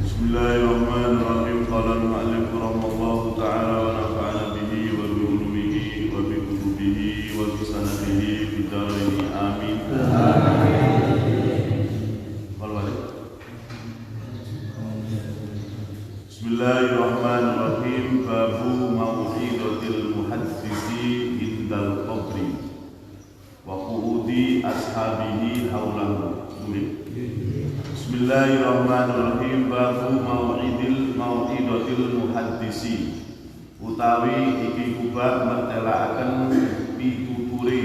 Bismillahirrahmanirrahim. Qala al-mu'allif rahimahullahu ta'ala wa nafa'ana bihi wa bi ulumihi wa bi kutubihi wa bi sanadihi fi darain amin. Bismillahirrahmanirrahim. Babu mau'izatil muhaddisi indal qabri wa qu'udi ashabihi haulahu. Bismillahirrahmanirrahim. Babu mau'izatil muhaddisi utawi iki kubab mertelakaken pituture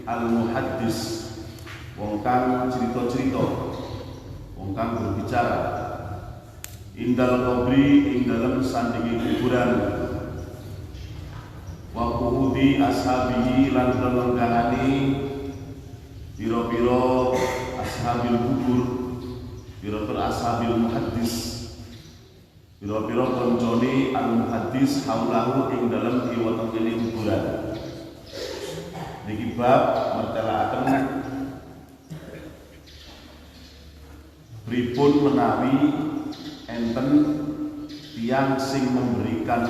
al muhaddis wong kang cerita-cerita, wong kang berbicara indal qabri ing dalem sandingi kuburan wa qu'udi ashabihi lan lenggahani pira-pira ashabil kubur, pira-pira ashabil muhaddis, pira-pira koncone al muhaddis haulahu ing dalem kiwa-tengene kuburan. Niki bab mertelakaken pripun menawi enten tiyang sing memberikan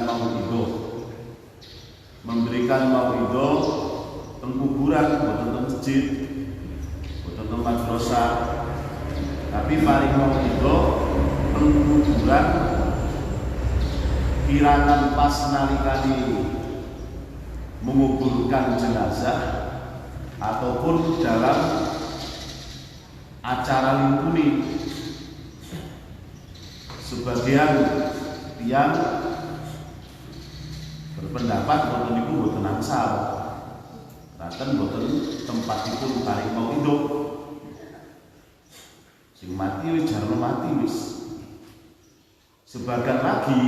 mau'idhah teng kuburan, boten teng masjid, boten teng madrasah, tapi paling mau'idhah teng kuburan kirangan pas nalikane menguburkan jenazah ataupun dalam acara limpuni. Sebagian tiyang berpendapat boten niku boten angsal, raten boten tempatipun paring mau'idhah. Sing mati wis jarno mati wis. Sebagian lagi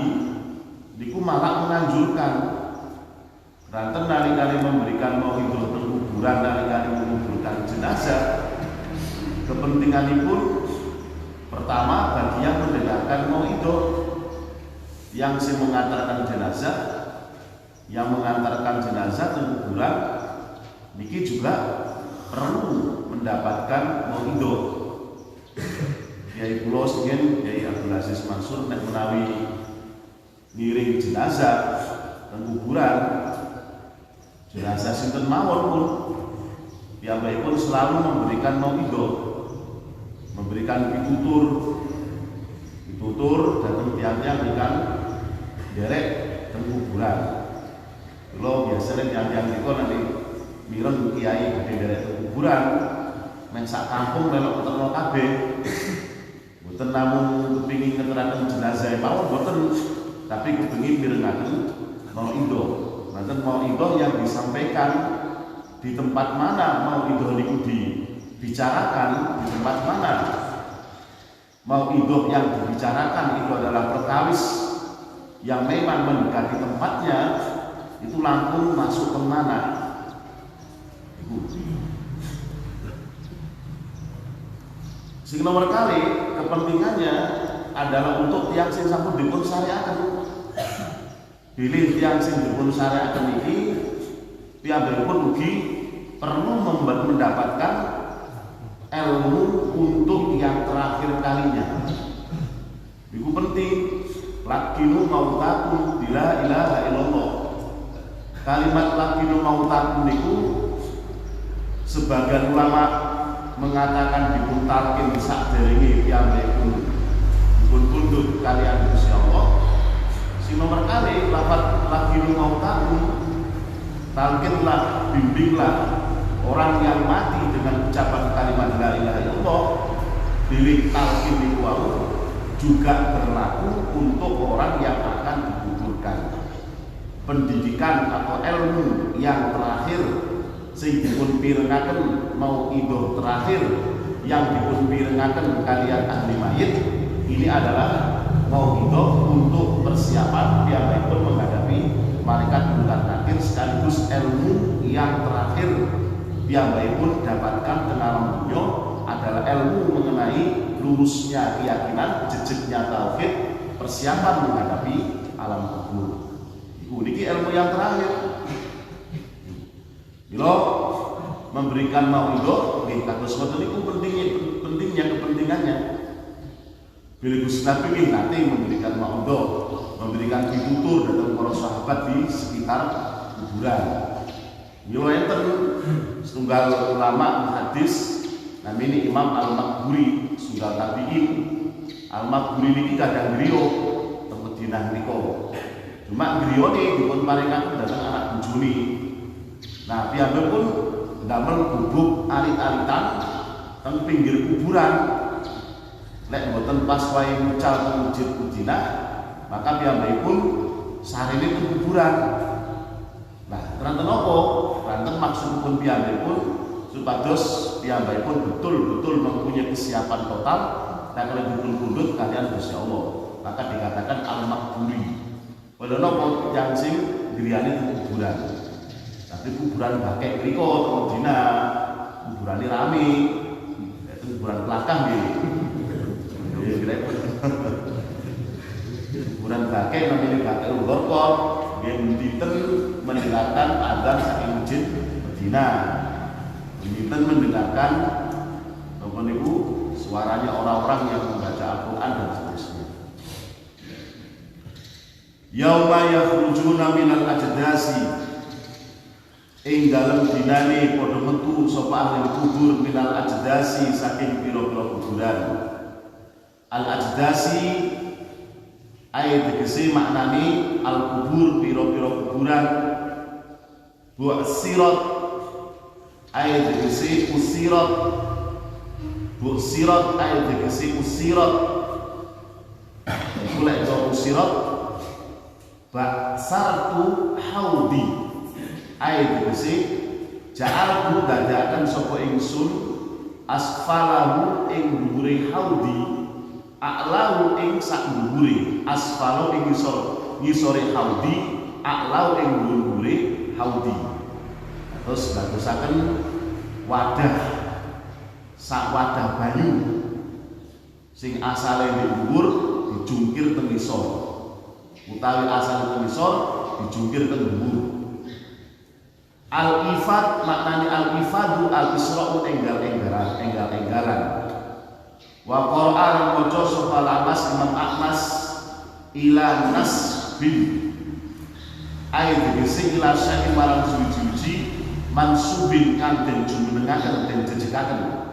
niku malah menganjurkan raten nalikane memberikan mau'idhah teng kuburan, nalikane menguburkan jenazah, kepentinganipun pertama bagi yang mendengarkan mau'idhah, yang sing mengantarkan jenazah ke kuburan niki juga perlu mendapatkan mau'idhah. Yai kula singen Yai Abdul Aziz Mansur nek menawi ngiring jenazah ke kuburan, jenazah sinten mawon pun piyambakipun selalu memberikan mau'idhah, memberikan pitutur datang tiang-tiang ikan derek ke kuburan. Kalau biasanya tiang-tiang itu nanti mireng kiai gede derek ke kuburan, men sak kampung melok keterno kabeh. Boten namung kepingin ngeteraken jenazah mawon boten, tapi kepingin mirengaken mau'idhah. Nanten mau'idhah yang disampaikan di tempat mana mau'idhah niku dibicarakan, di tempat mana mau'idhah yang dibicarakan itu adalah perkawis yang memang mendekati tempatnya, itu langsung masuk ke mana. Sing nomor kali kepentingannya adalah untuk tiang sing sampun dipun syariaken. Bilih tiang sing dipun syariaken iki piyambakipun ugi perlu mendapatkan ilmu untuk yang terakhir kalinya. Itu penting. Lakinu mautakum bila ilaha illallah. Kalimat lakinu mautakum niku sebagian ulama mengatakan dipun talqin sakderenge piyambakipun dipun pundhut kalian Gusti Allah. Sing nomor kali lafaz lagi mau tahu, talqinlah, bimbinglah orang yang mati dengan ucapan kalimat la ilaha illallah. Bilik talqin niku juga berlaku untuk orang yang akan dikuburkan. Pendidikan atau ilmu yang terakhir sing dipun pirengaken mau idoh terakhir yang dipun pirengaken kalian ahli mayit ini adalah mau idoh untuk persiapan piyambakipun menghadapi malaikat munkar nakir, sekaligus ilmu yang terakhir piyambakipun dapatkan tengah dunya adalah ilmu mengenai lurusnya keyakinan, jejaknya tauhid, persiapan menghadapi alam kubur. Niki ilmu yang terakhir. Bila memberikan mauidhah nggih kados ngoten niku kepentingannya. Bila Gusti Nabi nggih nate memberikan mauidhah, memberikan pitutur datang para sahabat di sekitar kuburan. Mila enten setunggal ulama hadis namanya Imam Al-Maghburi, setunggal tabi'in. Al-Maghburi niki kadang griya teng Madinah nika. Cuma griyane dipun paringaken dhateng anak bojone. Nah, piyambakipun ndamel gubuk alit-alitan teng pinggir kuburan. Lek mboten pas wae mucal teng Masjid Madinah, maka piyambakipun sarene teng kuburan. Nah, keranten napa? Keranten maksudipun piyambakipun supados piyambakipun betul-betul mempunyai kesiapan total dan kalau dipun pundhut kalian Gusti Allah. Maka dikatakan al-maghburi. Padahal nopo yang sing griyane teng kuburan. Tapi kuburan bakek mriko teng Madinah, kuburane rame. Itu kuburan belakang nggih. Kuburan bakek namanya bakek Ghorqor, nggih dinten mendengarkan adzan saking masjid Madinah. Dinten mendengarkan napa niku suaranya orang-orang yang membaca Al-Qur'an dan seterusnya. Yauma yakhrujuna minal ajdasi, ing dalem dinane padha metu sapa ahli kubur minal ajdasi saking pira-pira kuburan. Al ajdasi ayat tegese maknane al kubur pira-pira kuburan. Bu'sirat ayat tegese usirat. Bu'sirat ayat tegese usirat. Iku lek usirat Baksartu haudi ayat tegese ja'alku dadakan sapa ingsun asfalahu ing dhuwure haudi a'lahu ing sak dhuwure asfalu ing ngisore haudi a'lahu ing dhuwure haudi. Terus bagusaken wadah sak wadah banyu sing asale di dhuwur dijungkir teng ngisor. Utawi asal ngisor dijungkir teng dhuwur. Al-ifad maknane al-ifadu al-isra'u enggal-enggalan. Wa Qur'an maca sapa Anas Imam Ahmas ila nasbin. Ayat iki ila syai marang suci-suci mansubin kang den jumenengaken den jejekaken.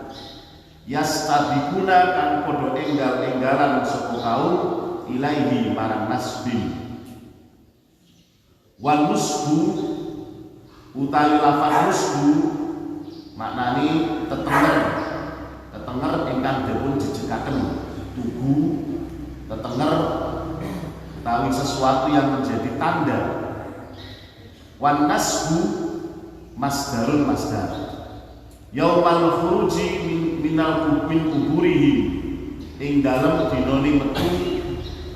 Yastabikuna kan padha enggal-enggalan sapa kaum ilaihi marang nasbin. Wal musbu utawi lafaz musbu maknane tetenger ingkang dipun jejekaken tugu tetenger utawi sesuatu yang menjadi tanda. Wan nasbu masdarun masdar yaumal khuruji minal kuburihim ing dalem dinane metu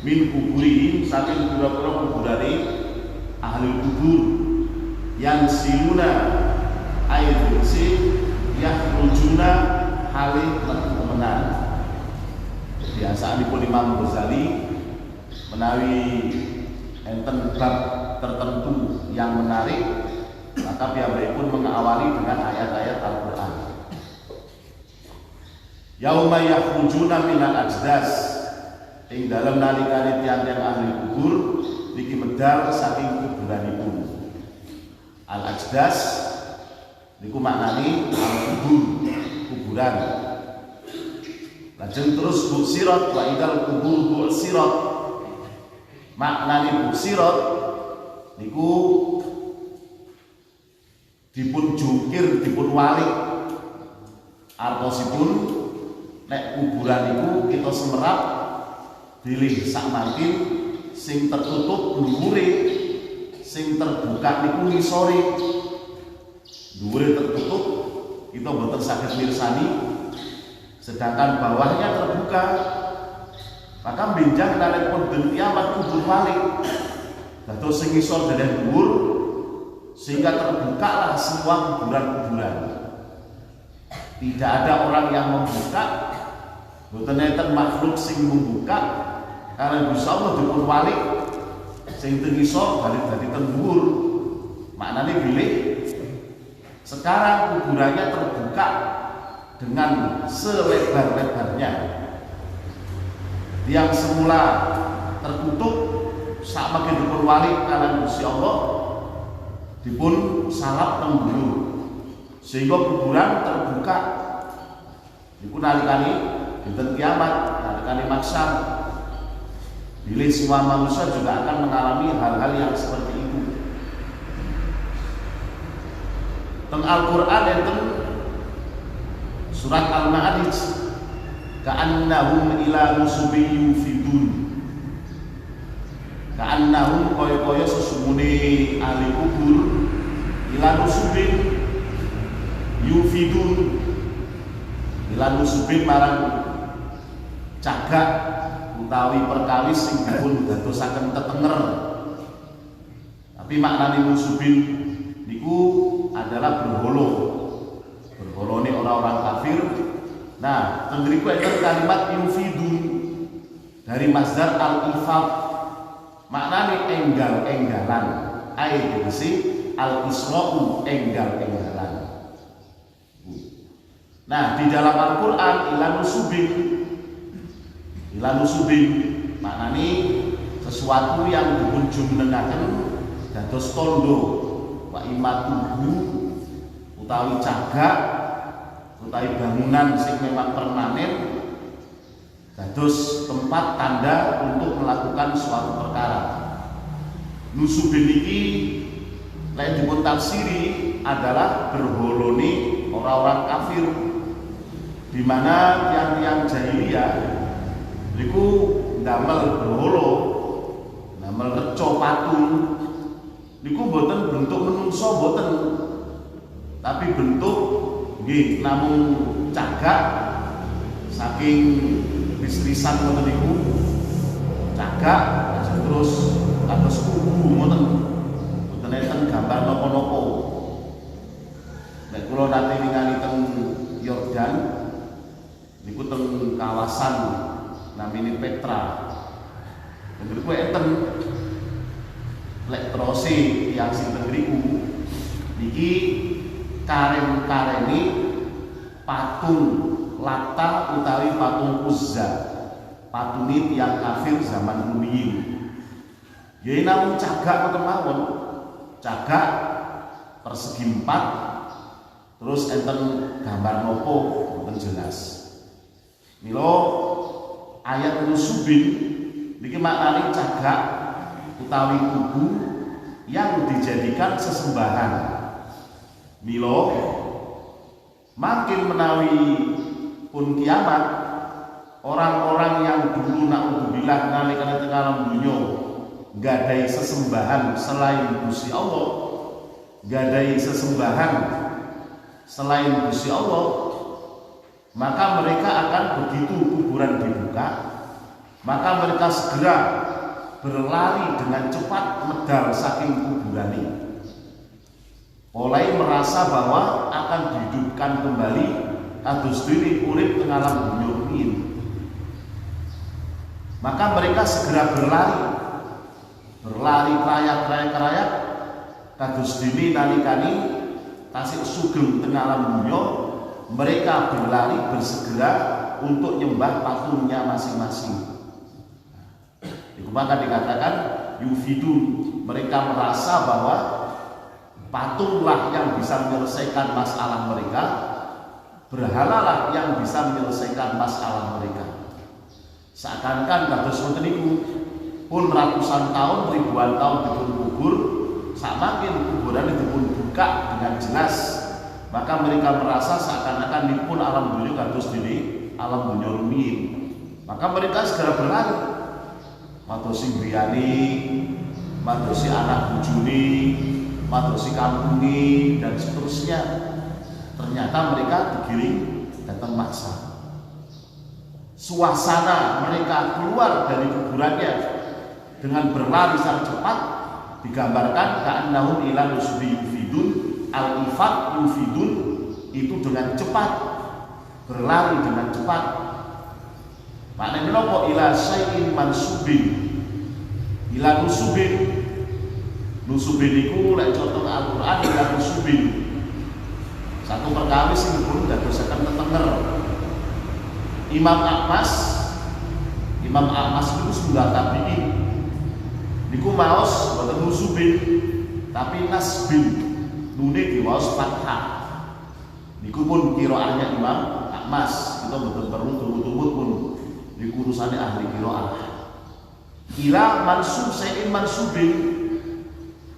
min kuburihim saking pira-pira kuburane ahli kubur yang siluna ayat si yakhrujuna halih menan. Biasaanipun Imam Ghazali menawi enten bab tertentu yang menarik maka piyambakipun mengawali dengan ayat-ayat Al-Qur'an. Yauma yakhrujuna minal ajdas ing dalem nalikane tiyang-tiyang ahli kubur niki medal saking kuburanipun. Al-ajdas niku maknane al-kubur, kuburan. Lajeng terus buksirat wa idal kubur buksirat. Maknane buksirat niku dipun jungkir, dipun walik. Artosipun nek kuburan niku kita semerap bilih sak makin sing tertutup dhuwure, sing terbuka niku ngisore. Dhuwure tertutup kita mboten saged mirsani, sedangkan bawahnya terbuka. Maka benjang nalika den kiamat kubur walik dados sing ngisor dene dhuwur sehingga terbukalah semua kuburan-kuburan. Tidak ada orang yang membuka, mboten enten makhluk sing membuka, karena Gusti Allah dipun walik sing teng ngisor balik dadi teng dhuwur. Maknane bilih sekarang kuburannya terbuka dengan selebar-lebarnya. Yang semula tertutup sak makin dipun walik kalan Gusti Allah dipun salap teng dhuwur sehingga kuburan terbuka. Niku nalikane dinten kiamat, nalikane mahsyar, bilih semua manusia juga akan mengalami hal-hal yang seperti itu. Teng Al-Qur'an enten surat Al-Ma'arij, ka'annahum ila nusubin yufidun. Ka'annahum kaya-kaya sesungguhnya ahli kubur ila nusubin yufidun. Ila nusubin marang cagak utawi perkawis sing dipun dadosaken tetenger. Tapi maknane nusubin niku adalah berholo. Berholone orang-orang kafir. Nah, tengriku enten kalimat yufidun dari masdar al-ifad. Maknane enggal-enggalan. Ai tegese al-isra'u enggal-enggalan. Nah, di dalam Al-Qur'an ilan nusubin maknane sesuatu yang dipun jumenengaken dados tondo wa imatuhu utawi cagak utawi bangunan sing memang permanen dados tempat tanda untuk melakukan suatu perkara. Nusubin iki lain dipun tafsiri adalah berholone orang-orang kafir, di mana tiang-tiang jahiliyah niku ndamel berholo, ndamel reca patung niku mboten bentuk menungso mboten, tapi bentuk nggih namung cagak saking bis-bisan ngoten niku. Cagak terus kados kubu ngoten. Mboten enten gambar napa-napa. Nek kula nate ningali teng Yordan niku teng kawasan namine Petra. Niku enten lek terose tiyang sing teng mriku niki karen-karene patung Lata utawi patung Uzza, patungi tiyang kafir zaman rumiyin. Ya namung cagak ngoten mawon. Cagak persegi 4 terus enten gambar nopo mboten jelas. Mila ayat nusubin niki maknane cagak utawi kubu yang dijadikan sesembahan. Mila makin menawi pun kiamat, orang-orang yang dulu naudzubillah nalika teng alam dunya gadai sesembahan selain Gusti Allah, gadai sesembahan selain Gusti Allah, maka mereka akan begitu kuburan dibuka, maka mereka segera berlari dengan cepat medal saking kuburan ini, mulai merasa bahwa akan dihidupkan kembali kados dene urip teng alam dunya rumiyin. Maka mereka segera berlari krayak kados dene nalikane tasik sugeng teng alam dunya, mereka berlari bersegera untuk nyembah patungnya masing-masing. Itu maka dikatakan yufidun, mereka merasa bahwa patunglah yang bisa menyelesaikan masalah mereka, berhalalah yang bisa menyelesaikan masalah mereka. Seakan-akan kados ngoten niku pun ratusan tahun, ribuan tahun dipun kubur, samakin kuburan dipun buka dengan jelas, maka mereka merasa seakan-akan nipun alam dunya kados dene alam dunya rumiyin. Maka mereka segera berlari, madosi griyane, madosi anak bojone, madosi kampunge dan seterusnya. Ternyata mereka digiring datang maksa. Suasana mereka keluar dari kuburannya dengan berlari sangat cepat digambarkan ka'annahum ila nusbi yufidun. Al-ifad yufidun itu dengan cepat, berlari dengan cepat. Maknanya nopo ila syai'in mansubin, ila nusubin. Nusubin iku lek contoh Al-Qur'an ila nusubin. Satu perkawis sing pun dadosaken tetenger. Imam Ahmas itu sudah tabi'in. Niku maos boten nusubin tapi nasbin. Nune diwaos fathah. Niku pun qiraahnya Imam Ahmas. Kita boten perlu tunggu-tunggu pun niku urusane ahli qiraah. Ila mansub sayin mansubin.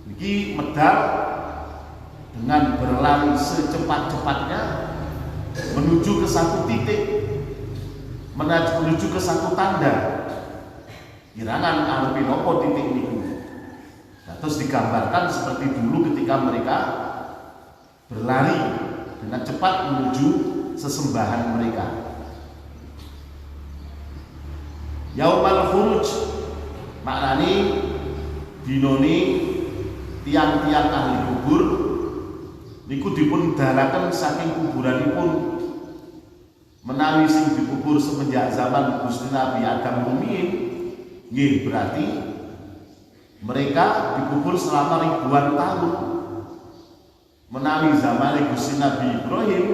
Niki medal dengan berlari secepat-cepatnya menuju ke satu titik, menuju ke satu tanda. Kirangan arepe nopo titik niku. Terus digambarkan seperti dulu ketika mereka berlari dengan cepat menuju sesembahan mereka. Yaumal khuruj maknani dinoni tiang-tiang ahli kubur niku dipun dalaken saking kuburanipun menawi sing dikubur semenjak zaman Gusti Nabi Adam rumiyin, nggih berarti mereka dikubur selama ribuan tahun. Menawi zaman Gusti Nabi Ibrahim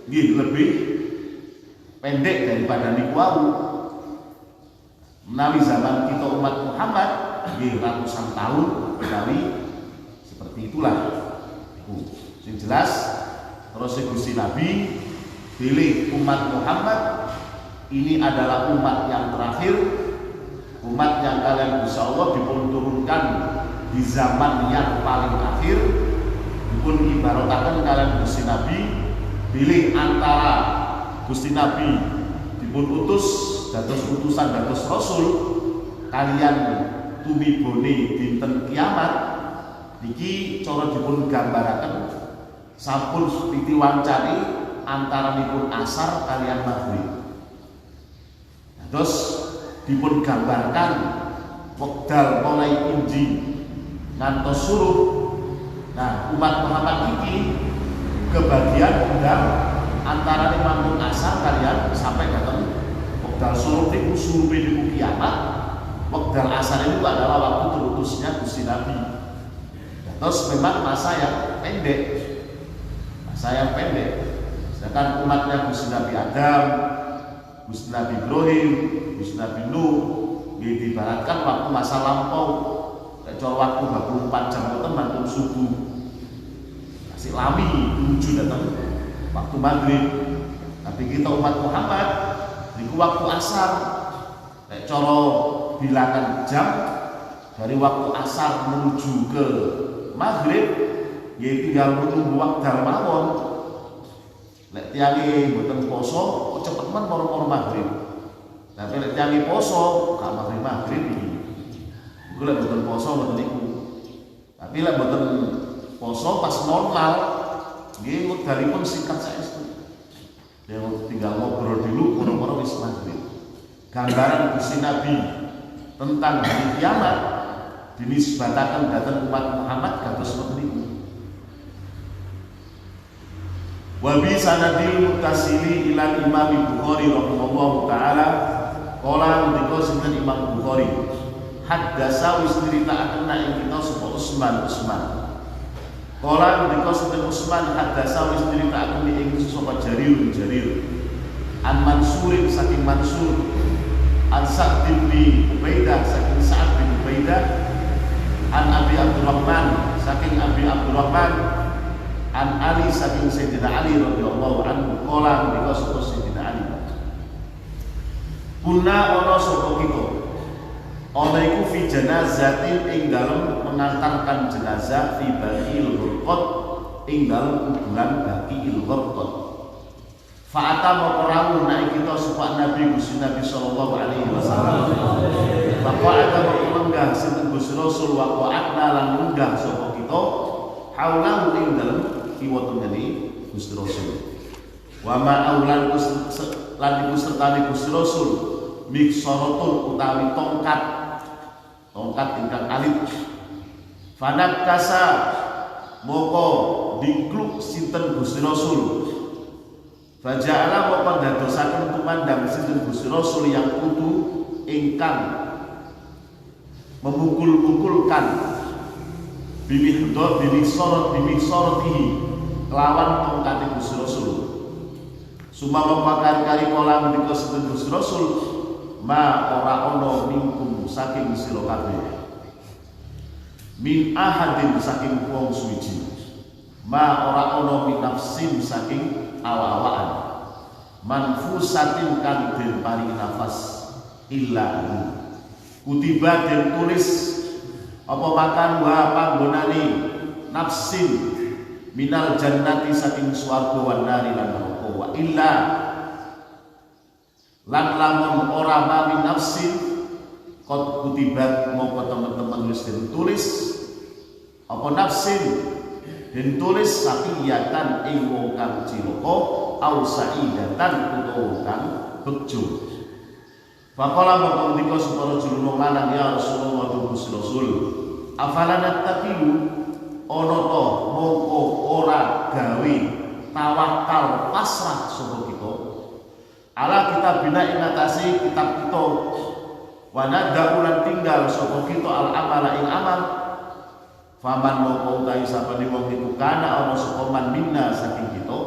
nggih lebih pendek daripada niku wau. Menawi zaman kita umat Muhammad nggih ratusan tahun, menawi seperti itulah. Sing jelas terus Gusti Nabi pilih umat Muhammad ini adalah umat yang terakhir, umat yang kalian insya Allah dipun turunkan di zaman yang paling akhir, dipun ibaratakan kalian Gusti Nabi pilih antara Gusti Nabi dipun utus dados utusan dados rasul kalian tumibone dinten kiamat niki cara dipun gambaraken sampun piti wancani antara nipun asar kalian maghrib. Terus dipun gambarkan wekdal mulai inji ngantos suruh. Nah, umat Muhammad ini kebagian undang antara nimpun asar kalian sampai datang wekdal suruh niku suruh niku kiamat. Wekdal asar itu adalah waktu terutusnya Gusti Nabi. Terus memang masa yang pendek. Sedangkan umatnya Gusti Nabi Adam, Gusti Nabi Ibrahim, Gusti Nabi Nuh diibaratkan waktu masa lampau. Cara waktu 24 jam itu mantun subuh masih lami menuju datang waktu maghrib. Tapi kita umat Muhammad niku waktu asar. Cara bilangan jam dari waktu asar menuju ke maghrib ya tinggal menunggu wekdal mawon. Lek tiange mboten poso cepet men moro-moro maghrib. Tapi lek tiange poso gak maghrib iki. Iku lek mboten poso mboten niku. Tapi lek mboten poso pas normal nggih wekdalipun singkat saestu. Ya tinggal ngobrol dulu moro-moro wis maghrib. Gambaran Gusti Nabi tentang hari kiamat dinisbataken dhateng umat Muhammad kados ngoten niku. Wa bi sanadil muttasili ila Imam Bukhari rahimahullahu taala qala ndika sinten Imam Bukhari haddasa wis nyritakaken ing kita sapa Utsman qala ndika sinten Utsman haddasa wis nyritakaken ing sapa Jarir an Mansurin saking Mansur an Sa'd bin Ubaidah saking Sa'd bin Ubaidah an Abi Abdurrahman saking Abi Abdurrahman An Ali saking Sayyidina Ali radhiyallahu anhu qala ngendika sapa Sayyidina Ali. Kuna ana sapa kita. Ana iku fi janazatin ing dalem mengantarkan jenazah fi Baqiil Gharqad ing dalem kuburan Baqiil Gharqad. Fa'ata maqrawu naik kita sapa Nabi Gusti Nabi sallallahu alaihi wasallam. Bahwa ada menggah sinten Gusti Rasul wa qa'atna lan munggah sapa kita haulahu ing dalem kiwa tengene Gusti Rasul. Wa ma aulan lan iku sertane Gusti Rasul miksaratul utawi tongkat ingkang alit. Fanak kasa moko dikluk sinten Gusti Rasul. Faja'ala moko dadosaken tumandang sinten Gusti Rasul yang kudu ingkang memukul-mukulkan bimisoratihi lawan tongkat Gusti Rasul. Sumama pakar kali kolam ngendika sinten Gusti Rasul ma ora ana mingkum saking sira kabeh min ahadin saking wong suwiji ma ora ana min nafsin saking awa-awaan manfusatin kang den paring nafas illa kutiba den tulis apa makan wa panggonane nafsin minal jannati saking swarga wan nari lan neraka wa illa lan lamun ora mami nafsin kot kutibat mongko teman-teman wis ditulis apa nafsin den tulis sapiyatan ing wong kang cilaka au saidatan utawa kang bejo. Faqala mongko ndika separo juru lanang ya Rasulullah Gusti Rasul afalana taqilu ana to mongko ora gawe tawakal pasrah sapa kita ala kita bina ingatasi kitab kita wanada ulan tinggal sapa kita al amala ing amal faman moko utawi sapane wong iku kana ana sapa man minna saking kita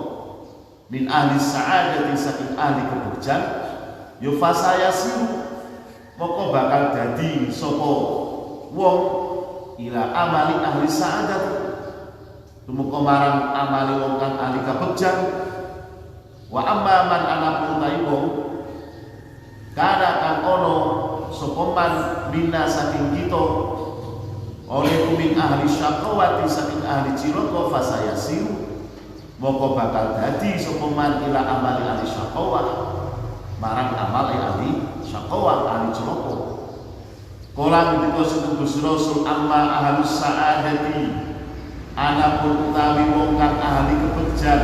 min ahli sa'adati saking ahli kebegjan yo fasaya siru moko bakal dadi sapa wong ila amali ahli sa'adat tumuka marang amali wong kang ahli kebegjan. Wa amma man anapun taibong kada kang ono sokoman minna saking kita oleh min ahli syaqawati saking ahli cilaka fasaya siru moko bakal dadi sokoman ila amali ahli syaqawah marang amal ahli syaqawah ahli cilaka. Kala ngendika sinten Gusti Rasul amma ahlus sa'adati anapun utawi wong kang ahli kebegjan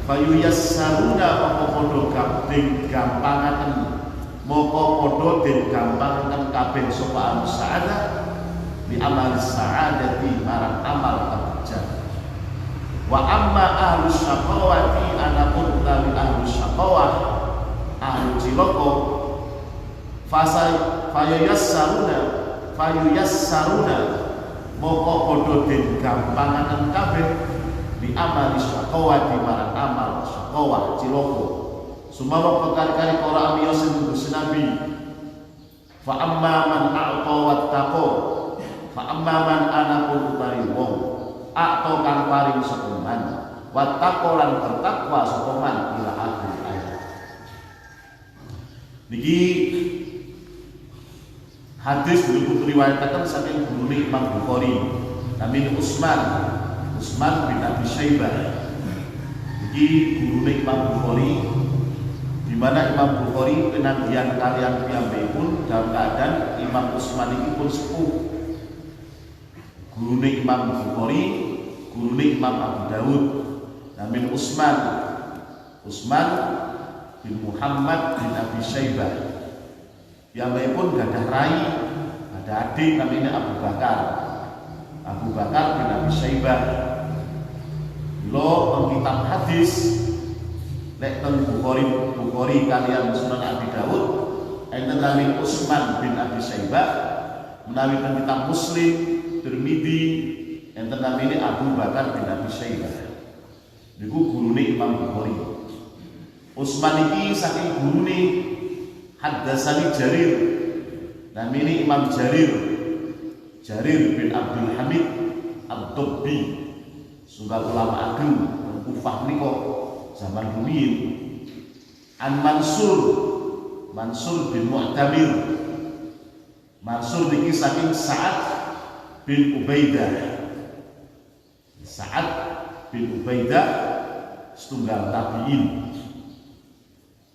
fayuyassaruna apa podo den gampangaken moko podo den gampangaken kabeh sapa ahlus sa'adah di amal sa'adati marang amal kebegjan. Wa amma ahlus syaqawati anapun utawi ahlus syaqawah ahli cilaka fayuyassaruna moko podo den gampangaken kabeh di amal syaqawah di marang amal syaqawah cilaka. Sumawa perkara-kali para ambiya sing Gusti Nabi fa amma man a'ta wattaqa fa amma man anapun utawi wong a'ta kang paring sapa man wattaqa lan bertakwa sapa man ila akhir ayat. Niki hadis diriwayatkan saking gurune Imam Bukhari namine Utsman bin Abi Syaibah. Iki gurune Imam Bukhari di mana Imam Bukhari penantian kalian piyambakipun dalam keadaan Imam Utsman iki pun sepuh. Gurune Imam Bukhari, gurune Imam Abu Dawud namine Utsman bin Muhammad bin Abi Syaibah. Yang lain pun gadah rai, ada adik namanya Abu Bakar bin Abi Syaibah. Lo pengkitab hadis nek teng Bukhari kalian Sunan Abi Dawud enten namanya Utsman bin Abi Syaibah, menawi teng kitab Muslim Tirmidzi enten namanya Abu Bakar bin Abi Syaibah. Niku gurune Imam Bukhari. Utsman iki saking gurune Haddasani Jarir. Namine Imam Jarir Jarir bin Abdul Hamid Ad-Dobbi, sunggal ulama ageng Kufah niko zaman rumiyin. An Mansur bin Mu'tamir. Mansur niki saking Sa'ad bin Ubaidah. Sa'ad bin Ubaidah setunggal tabi'in.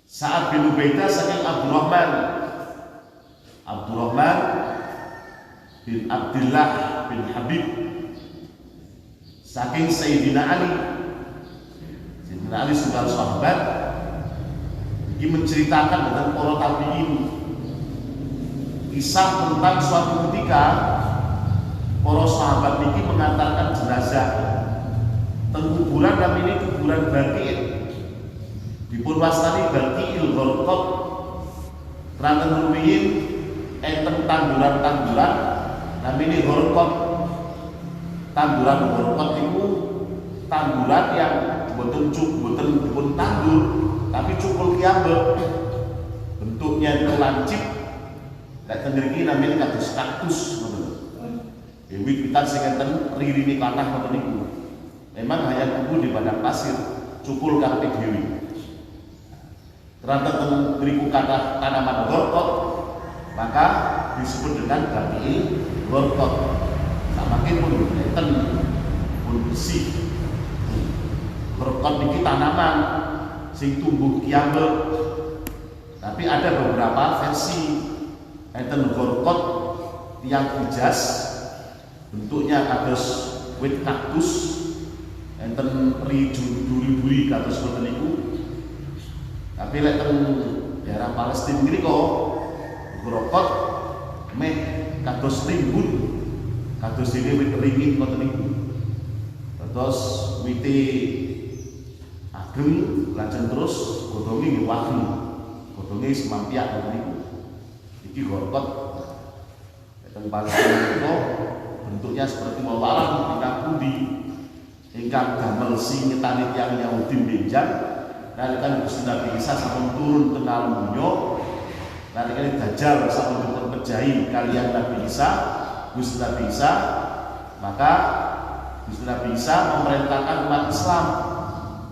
Sa'ad bin Ubaidah saking Abdurrahman bin Abdullah bin Habib saking Sayyidina Ali. Sayyidina Ali setunggal sahabat. Ini menceritakan tentang para tabi'in kisah tentang suatu ketika para sahabat ini mengantarkan jenazah teng kuburan namanya kuburan Baqi'. Dipun wastani Baqi'il Gharqad. Ranten rumiyin enten tanduran-tanduran namanya Gharqad. Tanduran Gharqad itu tanduran yang boten dipun tandur tapi cukul kiambek. Bentuknya itu lancip. Kayak tengriki namanya kados kaktus ngoten. Wit-witan sing enten ririne kathah ngoten niku. Memang hanya tumbuh di padang pasir, cukul kabeh dhewe. Ternyata beriku kata tanaman Gharqad, maka disebut dengan Baqi'il Gharqad. Samakin pun enten pun besi. Gharqad niki tanaman sing tumbuh kiambek. Tapi ada beberapa versi enten Gharqad yang hijas, bentuknya kados wit kaktus, enten duri-duri kados ngoten niku. Tapi lek teng daerah Palestina ngriki kok Gharqad meh kados timbun, kados dene wit ringin ngoten niku. Terus wite ageng lajeng terus godhonge nggih wangi. Godhonge semampiak ngoten niku. Iki Gharqad. Lek teng Palestina niku bentuknya seperti wawalan ingkang pundi ingkang damel singetane tiyang Yahudi benjang. Nalikan Gusti Nabi Isa sampun turun teng alam donya, nalikan Dajjal sampun dipun pejahi kalian Nabi Isa, Gusti Nabi Isa, maka Gusti Nabi Isa memerintahkan umat Islam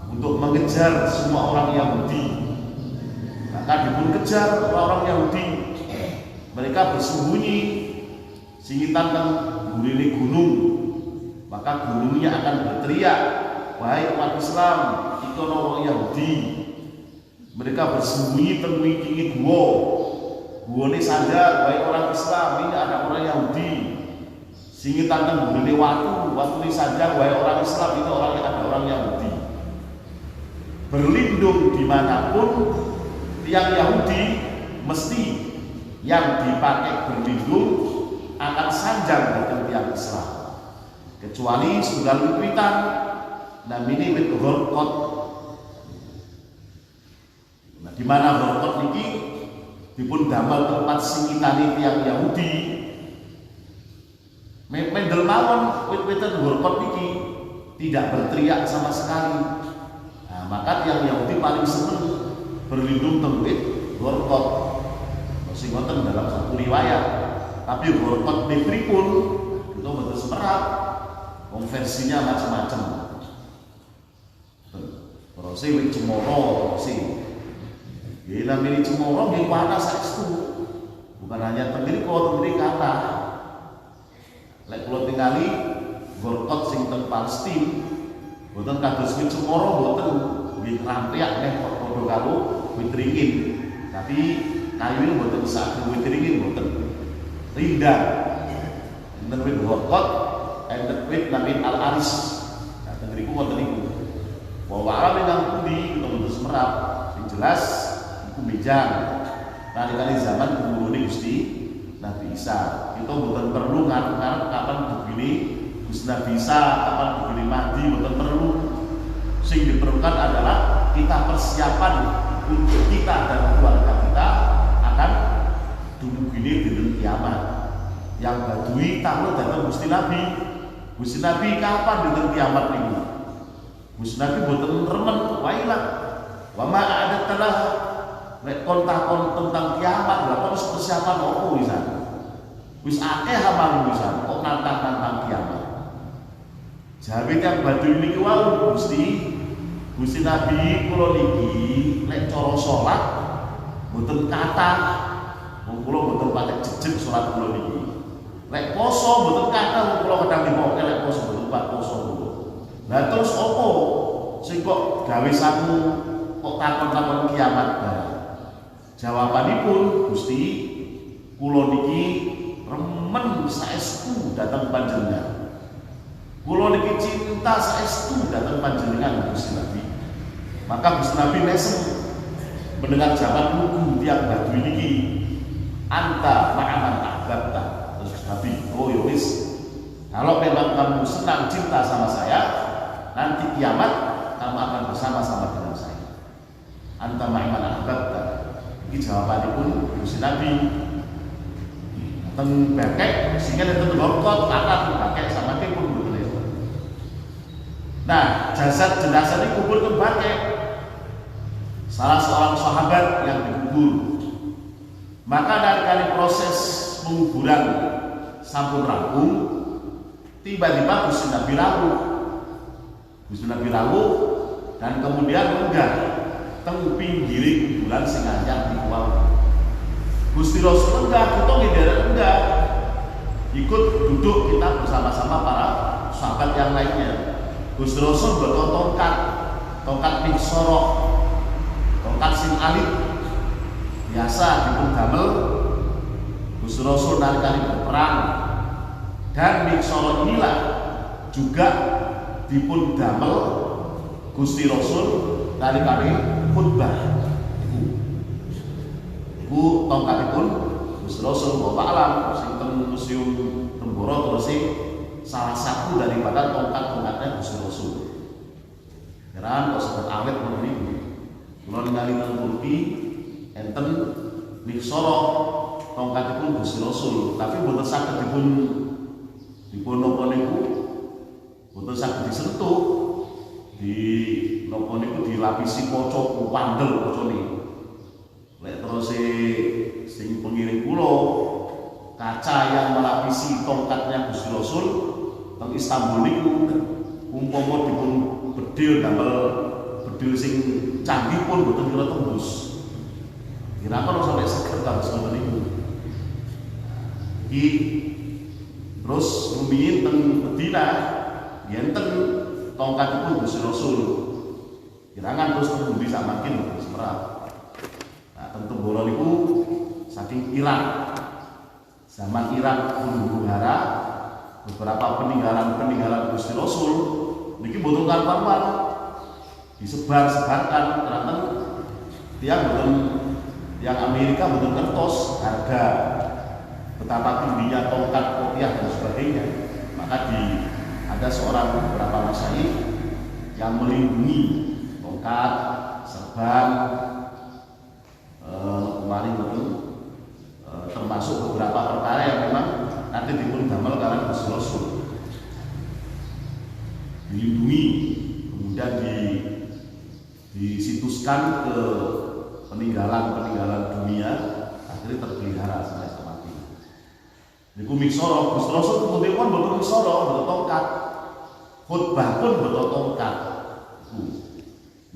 untuk mengejar semua orang Yahudi. Maka dipun kejar orang-orang Yahudi. Mereka bersembunyi singitan teng gurine gunung. Maka gunungnya akan berteriak, wahai umat Islam, itu orang Yahudi. Mereka bersembunyi teng wingking gua. Gua ini sadar, wahai orang Islam, ini ada orang Yahudi. Singitan teng gurine watu ini sadar, wahai orang Islam, itu ada orang Yahudi. Berlindung dimanapun tiang Yahudi mesti yang dipakai berlindung akan sanjang dengan tiang Islam. Kecuali sudah wit-witan namanya wit Gharqad. Nah, di mana Gharqad niki dipun damel tempat singitane tiyang Yahudi. Mendel mawon wit-witan Gharqad niki tidak berteriak sama sekali. Nah, maka tiyang Yahudi paling seneng berlindung teng wit Gharqad. Sing wonten dalam satu riwayat. Tapi Gharqad pripun itu betul semerat. Versinya macam-macam. Terus wit cemoro sih. Ya namanya cemoro nggih panas saestu. Bukan hanya tengiri kata. Lek kula tingali Gharqad sing teng Palestina, boten kados wit cemoro boten nggih rampiak neh padha karo wit ringin. Tapi kayu boten saged wit ringin boten. Rindang. Enten wit Gharqad enten wit namine Al-Aris. Nah, teng mriku wonten niku. Wawalan ingkang pundi kita semerap. Sing jelas iku bejang. Nalika zaman gumurune Gusti Nabi Isa. Kita mboten perlu ngarep-ngarep kapan begini Gusti Nabi Isa, kapan begini Mahdi, mboten perlu. Sing diperlukan adalah kita persiapan untuk kita dan keluarga kita akan dumugine dinten kiamat. Yang badui tahu datang Gusti Nabi. Gusti Nabi kapan dinten kiamat niku? Gusti Nabi boten remen wailah. Wa ma a'adattalah nek kon takon tentang kiamat lha kok persiapan opo pisan? Wis akeh amal wisan kok nantang-nantang kiamat. Jabe tiyang Baduy niki wau Gusti Nabi kula niki nek cara salat mboten kathah. Wong kula mboten patek jejeg salat kula niki. Nek poso mboten kathah wong kula kadang dipoke nek poso mboten pat poso kula. Lah terus opo sing kok gawe saku kok takon-takon kiamat barang? Jawabanipun Gusti kula niki remen saestu dhateng panjenengan. Kula niki cinta saestu dhateng panjenengan Gusti Nabi. Maka Gusti Nabi nesem mendengar jawaban lugu tiang Baduy niki, anta ma'aman ahbabta. Terus Gusti Nabi, oh ya wis, kalau memang kamu senang cinta sama saya, nanti kiamat kamu akan bersama-sama dengan saya. Anta ma'aman ahbabta. Ini jawabanipun Gusti Nabi. Teng bekek sehingga teng lokot akan pakai sama ke pun betul. Nah, jasad jenazah ini kubur teng bekek. Salah seorang sahabat yang dikubur. Maka dari proses penguburan sampun rampung, tiba-tiba Gusti Nabi rawuh. Gusti Nabi rawuh dan kemudian lenggah teng pinggire kuburan sing anyar niku wau. Gusti Rasul enggak, kita ngendera enggak. Ikut duduk kita bersama-sama para sahabat yang lainnya. Gusti Rasul bawa tongkat miksoro, tongkat sing alit. Biasa dipun damel Gusti Rasul nari-nari berperang. Dan miksoro inilah juga dipun damel Gusti Rasul nari-nari khutbah. Bu tongkatipun Gusti Rasul bawa alam sing teng museum Temboro terus salah satu daripada tongkat-tongkatnya Gusti Rasul. Heran kok sebut awet meniki. Kula ningali teng Turki enten miksoro tongkatipun Gusti Rasul, tapi boten saged dipun napa niku boten saged disentuh. Di napa niku dilapisi kaca pandel kacane. Lek terus sing pengiring kula kaca yang melapisi tongkatnya Gusti Rasul teng Istanbul niku umpama dipun bedil damel bedil sing canggih pun boten kira tembus. Kira-kira sampai seger ta ngoten niku. Iki terus rumiyin teng Medina enten tongkatipun Gusti Rasul. Kira-kira terus tembundi sak makin semerap. Temboro niku saking Irak. Zaman Irak huru hara beberapa peninggalan Gusti Rasul niki boten karuan disebar-sebarkan karena tiang Amerika boten ngertos harga betapa tingginya tongkat kopiah dan sebagainya. Maka ada seorang beberapa masyayikh yang melindungi tongkat, serban kemarin betul termasuk beberapa perkara yang memang nanti dipun damel kalian Gusti Rasul dilindungi, kemudian disituskan ke peninggalan dunia, akhirnya terpelihara sampai mati. Niku miksoro Gusti Rasul kemudian pun betul miksoro, betul tongkat, khutbah pun betul tongkat.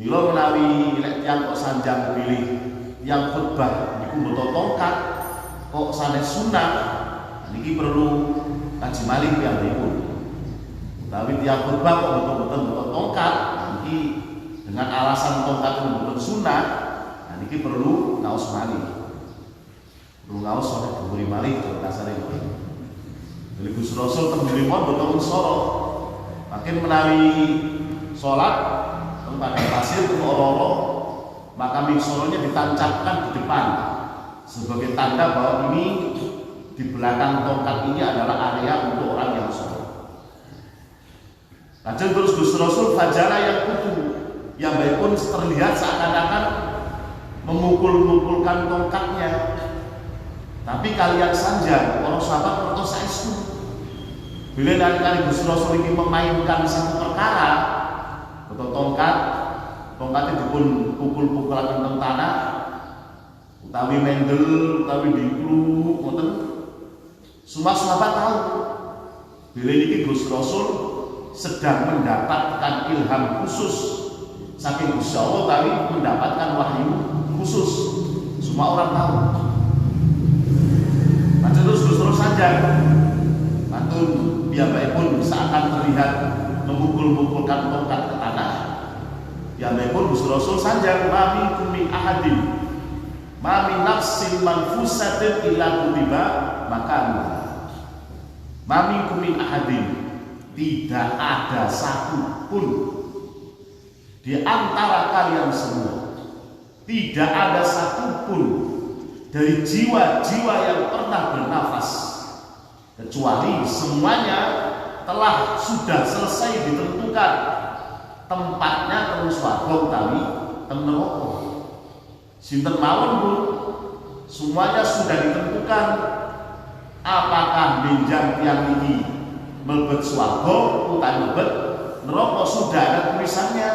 Mila menawi nek tiyang kok sanjang pilih yang khutbah niku mboten tongkat kok sanes sunah niki perlu kaji malih piyambakipun. Utawi tiyang khutbah kok mboten tongkat niki dengan alasan tongkat mboten sunah, niki perlu ngaos malih. Perlu ngaos oleh dhuwuri malih kasare. Jadi Gusti Rasul teng mripun mboten soro. Makin menawi salat teng padang pasir teng ora-ora maka miksoronya ditancapkan di depan sebagai tanda bahwa ini di belakang tongkat ini adalah area untuk orang yang sholat. Lajeng terus Gusti Rasul fajara yang kutu yang baik pun terlihat seakan-akan memukul-mukulkan tongkatnya. Tapi kalian saja para sahabat ngertos saestu. Bila dari Gusti Rasul ini memainkan satu perkara atau tongkatnya dipun pukul-pukulaken teng tanah utawi mendel utawi diklu ngoten Semua sahabat tahu bila ini Gusti Rasul sedang mendapatkan ilham khusus saking Gusti Allah, tapi mendapatkan wahyu khusus. Semua orang tahu. Macam terus saja. Mantun biar pun seakan terlihat memukul-mukulkan tongkat ke tanah. Biar pun Gusti Rasul saja mami kumi ahadin, mami nafsin manfusatin ila kutiba makan. Mami kumi ahadin, tidak ada satu pun di antara kalian semua, tidak ada satu pun dari jiwa-jiwa yang pernah bernafas, kecuali semuanya telah sudah selesai ditentukan tempatnya teng swarga utawi teng neraka. Sinten mawon pun semuanya sudah ditentukan apakah benjang tiang ini mlebet swarga utawi mlebet neraka, sudah ada tulisannya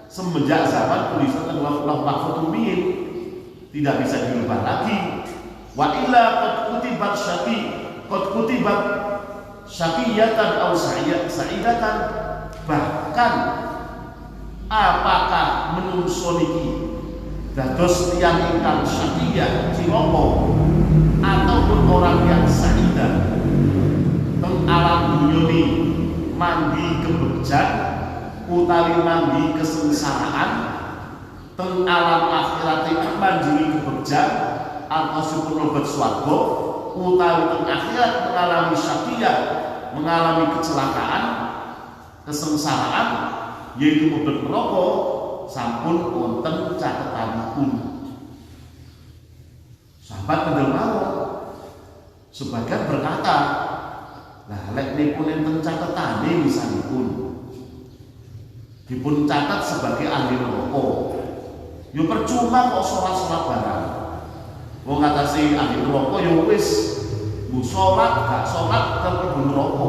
semenjak zaman tulisan teng Lauh Mahfuz tidak bisa dirubah lagi. Wa illa qad kutibat syaqiyatan aw sa'idatan, bahkan apakah menungso niki dados tiyang ingkang syaqiyah cilaka ataupun orang yang sa'idah teng alam dunya ni mandi kebegjan utawi mandi kesengsaraan, teng alam akhirat manjuri kebegjan atau sipun mlebet swarga, utawi teng akhirat mengalami syaqiyah, mengalami kecelakaan, kesengsaraan, yaitu mlebet neraka, sampun wonten catetanipun. Sahabat kendel mawon, sebagian berkata, lah lek niku enten catetane misalipun dipun catat sebagai ahli neraka, yo percuma kok sholat barang. Wong ngatasi ahli neraka yo wis bu sholat gak sholat tetep mlebu neraka.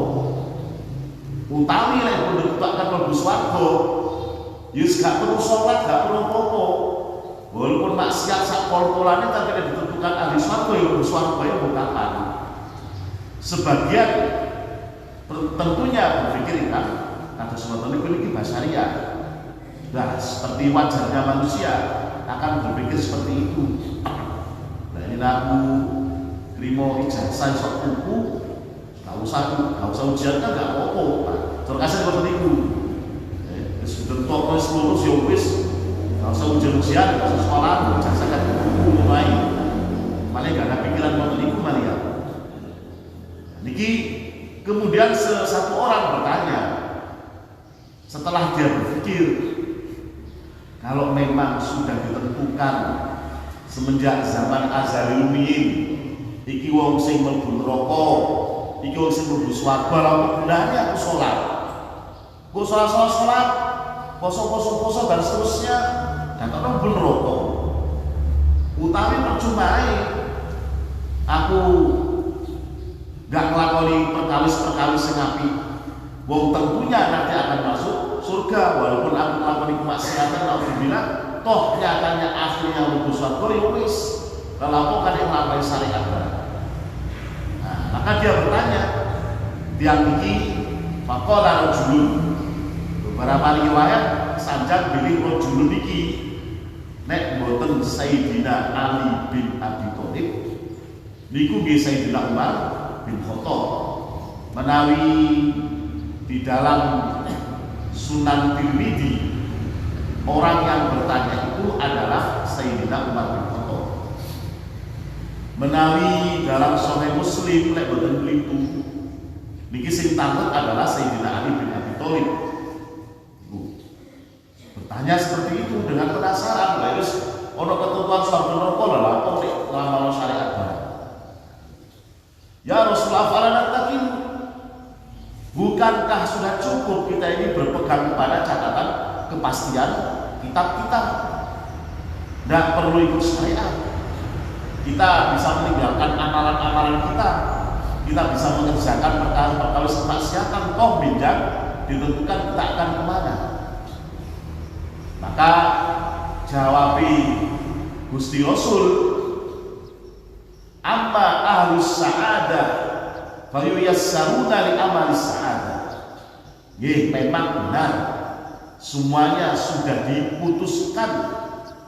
Utawi lek pun ditetapkan mlebu swarga, yo gak perlu sholat, gak perlu apa-apa. Walaupun maksiat sak pol-polane tapi ditentukan ahli swarga yo mlebu swarga yo kapan. Sebagian tentunya berpikir kan ada sesuatu ini basaria. Nah, seperti wajarnya manusia akan berpikir seperti itu. Nah, ini aku terima ijazah sok buku, gak usah ujian kan gak apa-apa. Terkasih seperti itu. Sudah tua lulus ya wis, gak usah ujian, gak usah sekolah, ijazah kan buku mulai. Malah gak ada pikiran seperti itu malah ya. Niki kemudian satu orang bertanya, setelah dia berpikir, kalau memang sudah ditentukan semenjak zaman azali rumiyin, iki wong sing mlebu neraka, iki wong sing mlebu swarga, lha gunane aku salat. Ku salat, poso dan seterusnya, dan orang mlebu neraka. Utawi percuma aku gak nglakoni perkawis sing apik. Wong tentunya nanti akan masuk surga walaupun aku melakukan kemaksiatan, alhamdulillah toh nyatanya akhirnya mlebu surga ya wis kalau kan yang melakukan syariat. Nah, maka dia bertanya, tiang iki faqala rajulun, beberapa riwayat sanjang bilih rajulun iki nek mboten Sayyidina Ali bin Abi Thalib niku nggih Sayyidina Umar bin Khattab, menawi di dalam Sunan Tirmidzi orang yang bertanya itu adalah Sayyidina Umar bin Khattab. Menawi dalam Sahih Muslim lek boten itu niki sing tanget adalah Sayyidina Ali bin Abi Thalib. Bertanya seperti itu dengan penasaran, lha wis ana ketentuan swarga neraka lha kok nek nglamun syariat barang. Ya Rasulullah falana takin, bukankah sudah cukup kita ini berpegang kepada catatan kepastian kitab-kitab? Tidak perlu ikut syariat. Kita bisa meninggalkan amalan-amalan kita bisa mengerjakan perkara-perkara kemaksiatan, toh benjang ditentukan kita akan kemana. Maka jawabi Gusti Rasul, amma ahlus sa'adah fayuyassaruna li amali sa'adah. Nggih, memang benar semuanya sudah diputuskan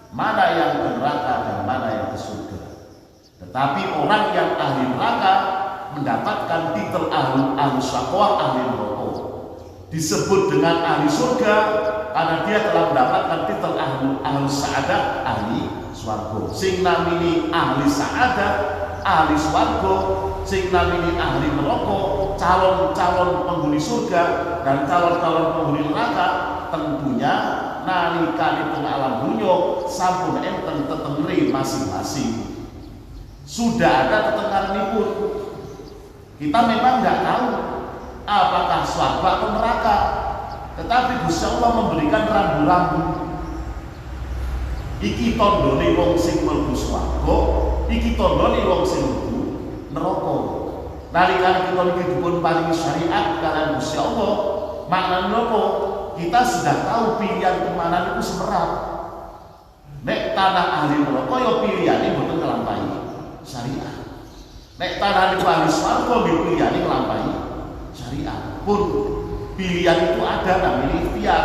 mana yang ke neraka dan mana yang ke surga. Tetapi orang yang ahli neraka mendapatkan titel ahli syaqwa, ahli neraka. Disebut dengan ahli surga karena dia telah mendapatkan titel ahli sa'adah, ahli swarga. Sing namini ahli sa'adah, ahli swarga, sing namini ahli neraka, calon-calon penghuni surga dan calon-calon penghuni neraka, tentunya nalikane teng alam dunya sampun enten tetengere masing-masing. Sudah ada tetengaranipun. Kita memang nggak tahu apakah swarga atau neraka, tetapi Gusti Allah memberikan rambu-rambu. Iki tandane wong sing mlebu swarga, iki tandane wong sing mlebu neraka. Nalikane kita niki dipun paringi syariat kalian Gusti Allah, maknane napa? Kita sudah tahu pilihan kemana niku semerat. Nek tanah ahli neraka ya pilihane mboten nglampahi syariat. Nek tanah niku ahli swarga nggih pilihane nglampahi syariat. Pun pilihan itu ada namanya ikhtiar.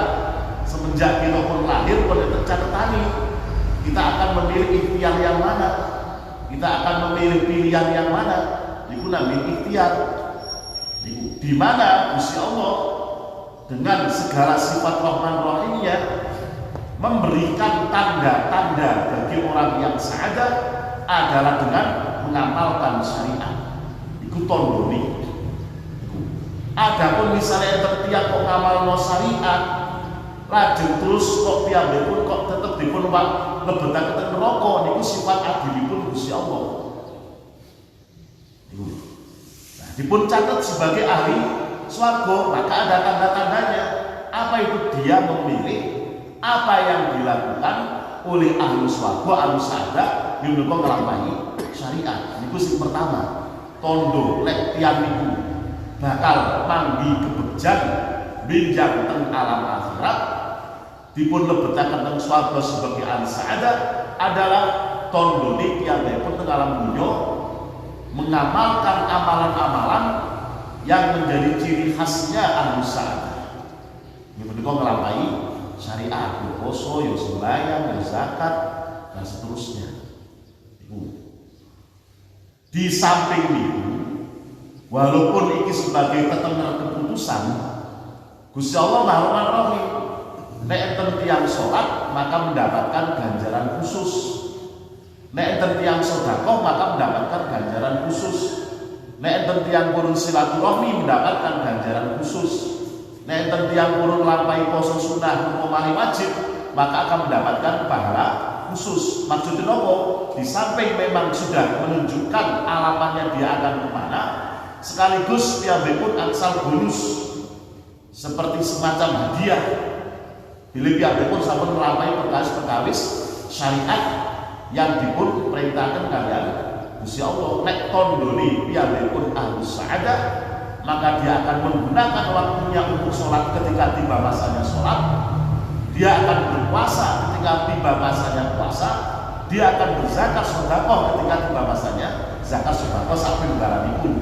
Semenjak kita pun lahir pun tercatatani kita akan memilih ikhtiar yang mana, kita akan memilih pilihan yang mana. Itu namanya ikhtiar. Di mana Gusti Allah dengan segala sifat Rahman Rahimnya memberikan tanda-tanda bagi orang yang sa'adah adalah dengan mengamalkan syariat. Itu tandane. Adapun misalnya tertiap kok ngamalno syariat, lajeng terus kok piyambakipun kok tetep dipun lebetaken teng neraka, niku sifat adilipun Gusti Allah. Niku. Nah, dipun catat sebagai ahli swarga, maka ada tanda-tandanya. Apa itu? Dia memilih apa yang dilakukan oleh ahli swarga, ahli sa'adah menika nglampahi syariat. Niku sing pertama. Tondo lek tiyang niku bakal manggi kebegjan benjang teng alam akhirat dipun lebetaken teng swarga sebagai ahli sa'adah adalah tandane piyambakipun teng alam dunya mengamalkan amalan-amalan yang menjadi ciri khasnya ahli sa'adah. Ini menika nglampahi syariat, poso, ya sembahyang, ya zakat dan seterusnya. Di samping itu, walaupun ini sebagai tetenger keputusan, Gusti Allah Maha Rahim, nek enten tiyang salat maka mendapatkan ganjaran khusus. Nek enten tiyang sedekah maka mendapatkan ganjaran khusus. Nek enten tiyang purun silaturahmi mendapatkan ganjaran khusus. Nek enten tiyang purun lampahi poso sunah umpamahe wajib maka akan mendapatkan pahala khusus. Maksudnya apa? Di samping memang sudah menunjukkan alamannya dia akan kemana, sekaligus piyambakipun angsal bonus seperti semacam hadiah. Bila piyambakipun sampun nglampahi perkawis-perkawis syariat yang dipun perintahkan kalian Gusti Allah. Nek tandane piyambakipun ahli sa'adah, maka dia akan menggunakan waktunya untuk sholat ketika tiba masanya sholat. Dia akan berpuasa ketika tiba masanya puasa. Dia akan berzakat sedekah ketika tiba masanya zakat sedekah sampai lebaranipun.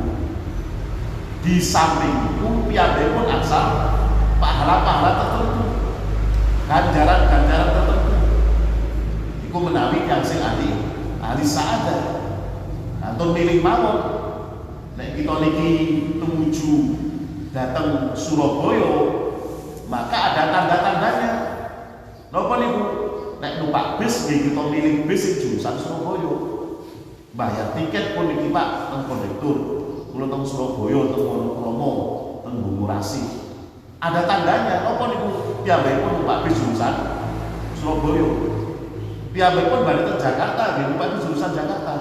Di samping itu piyambakipun angsal pahala-pahala tertentu, ganjaran-ganjaran tertentu. Iku menawi yang sing ahli sa'adah. Antun milih mawon. Nek kita niki tumuju datang Surabaya, maka ada tanda-tandanya. Napa niku? Nek numpak bis nggih kita milih bis sing jurusan Surabaya. Bayar tiket pun niki Pak teng kondektur. Kula teng Surabaya, teng Wonokromo, teng Bungurasi. Ada tandanya. Napa niku? Piyambakipun numpak bis jurusan Surabaya. Piyambakipun badhe teng Jakarta, nggih numpak bis jurusan Jakarta.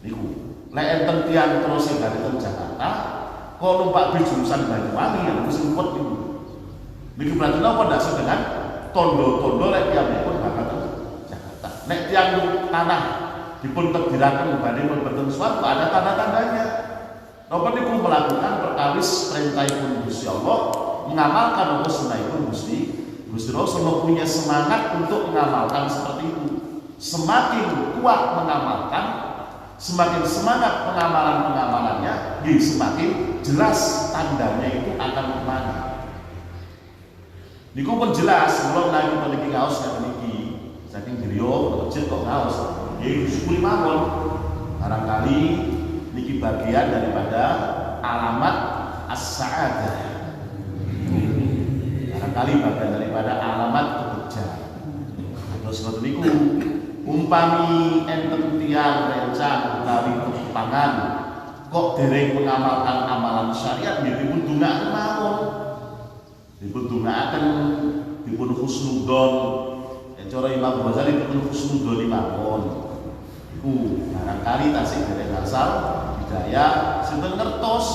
Niku. Nek enten tiyang terus sing badhe teng Jakarta, kok numpak bis jurusan Banyuwangi yang wis ruwet niku. Niki berarti napa ndak dengan tondo-tondo lek piyambakipun bakal teng Jakarta. Nek tiyang tanah dipun tegiraken badhe mlebet swarga ada tanda-tandanya. Napa niku melakukan perkawis perintahipun Gusti Allah, mengamalkan apa sunahipun Gusti Rasul, mempunyai semangat untuk mengamalkan seperti itu. Semakin kuat mengamalkan, Semakin semangat pengamalan-pengamalannya, semakin jelas tandanya itu akan kemana. Niku pun jelas, kalau naik memiliki ngaos yang memiliki saking griyo, kecil kok ngaos, syukuri mawon. Barangkali niki bagian daripada alamat as-sa'adah. Barangkali bagian daripada alamat keberjaan. Terus waktu niku umpami enten tiang rencang utawi pangan kok dereng mengamalkan amalan syariat dipun dongaaken mawon. Dipun dongaaken dipun husnudzon. Cara Imam Ghazali dipun husnudzon mawon. Iku barangkali tasih dereng asal hidayah sinten ngertos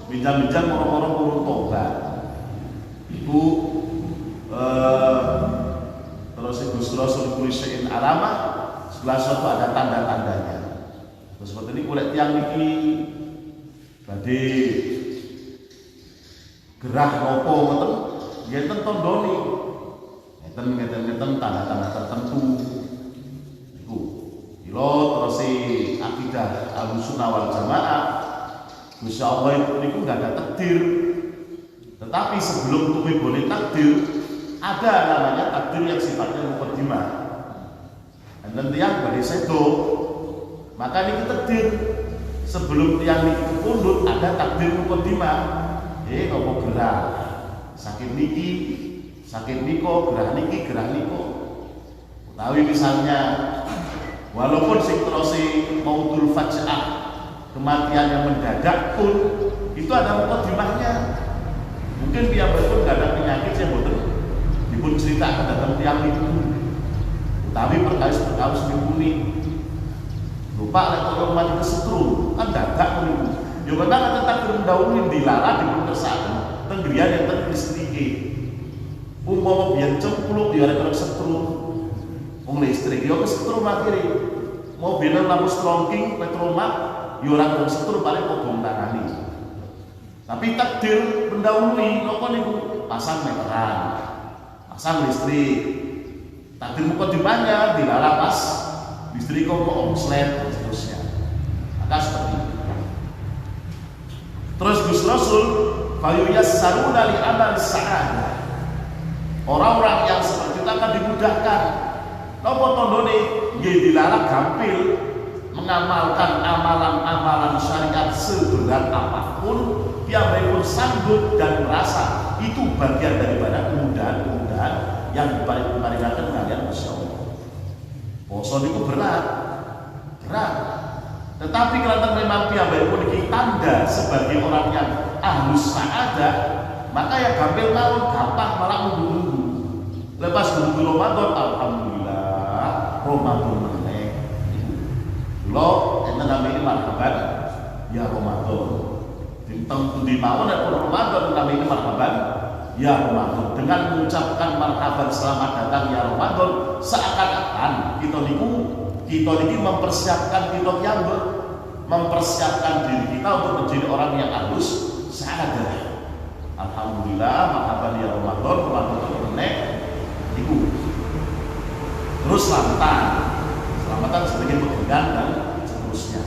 minjam-minjam orang-orang urun tobat. Iku terus Gusti Rasul kulisein alamah sebelah suatu ada tanda-tandanya. Terus seperti ini kulit tiang niki badhe gerah nopo ngoten ngeten tandane. Ngeten tanda-tanda tertentu. Iku ilo terus akidah Ahlussunnah wal Jamaah. Gusti Allah itu niku enggak ada takdir. Tetapi sebelum tumibune takdir ada namanya takdir yang sifatnya muqaddimah. Dan tiang badhe sedo, maka niki takdir. Sebelum tiang niki kepundhut ada takdir muqaddimah. Nopo gerah sakit niki, sakit niko, gerah niki, gerah niko. Utawi misalnya walaupun sing terus mautul faj'ah, kematian yang mendadak pun itu ada muqaddimahnya. Mungkin piyambakipun nggak ada penyakit yang boten dipun ceritakan dalam tiang itu. Tapi perkawis dipuni lupa lek kok mati kesetrum kan dadak niku. Ya benar tetap mendahului dilarang dipun kersakaken teng griya enten listrike. Umpama biyen cempluk ya arek kesetrum. Wong listrik ya kesetrum akhire. Mobil lampu strongking petromak ya ora kesetrum paling kok tangani. Tapi takdir mendahului napa niku pasang meteran, pasang listrik. Takdir muqaddimahnya dilarang pas listrik kok onslet dan seterusnya. Maka seperti itu. Terus Gusti Rasul fayuyassaruna li amal sa'adah. Orang-orang yang seperti itu akan dimudahkan. Napa tandane nggih dilarang gampil mengamalkan amalan-amalan syariat seberat apapun, dia pun sanggup dan merasa itu bagian daripada kemudahan-kemudahan yang diparingaken kalian Masya Allah. Poso niku berat. Tetapi kalau memang piyambakipun iki tanda sebagai orang yang ahlus sa'adah, maka ya gampil mawon, gampang malah nunggu-nunggu. Lepas nunggu Ramadan, alhamdulillah Ramadan meneh. Lo enten namanya marhaban ya Ramadan. Di mawon nek Ramadan namanya marhaban ya Ramadan. Dengan mengucapkan marhaban selamat datang ya Ramadan, seakan-akan kita niki mempersiapkan kita piyambak, mempersiapkan diri kita untuk menjadi orang yang halus sa'adah. Alhamdulillah marhaban ya Ramadan meneh iku. Terus selamatan sebagai pegangan dan seterusnya.